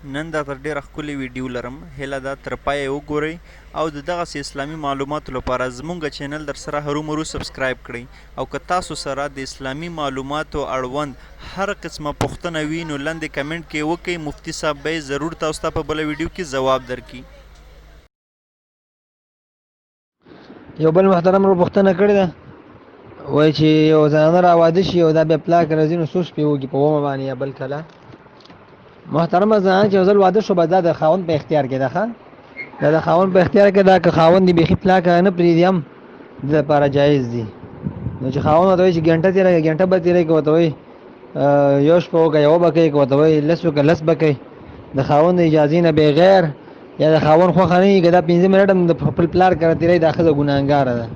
نن دا تر ډیره ښکلې ویډیو لرم هیله ده تر پایه وګورئ او د دغسې اسلامي معلوماتو لپاره زموږ چینل در سره هرومرو سبسکرایب کړئ او که تاسو سره د اسلامي معلوماتو اړوند هر قسمه پوښتنه وي نو لاندې کمنټ کې وکئ مفتي صاحب به یې ضرور تاسو ته په بله ویډیو کې ځواب درکړي. یو بل محترم رو پوښتنه کړې ده وایي چې یو زنانه را واده شي او دا بیا پلار که راځي نو څو شپې وکړي په اومه باندې یا بل کله. محترمه زنانه چې یو ځل واده شو بس دا د خاوند په اختیار کې ده ښه دا د خاوند په اختیار کې ده که خاوند یې بیخي پلار که نه پرېږدي هم د لپاره جایز دي. نو چې خاوند ورته وایي چې ګنټه تېره کړه ګنټه به تېره کړي ورته وایي یو شپه وکړه یوه به کوي که ورته وایي لس وکړه لس به کوي د خاوند د اجازې نه بغیر یا د خاوند خوښه نه وي که دا 5 منټ هم د خپل پلار کره تېروي دا ښځه ګناهګاره ده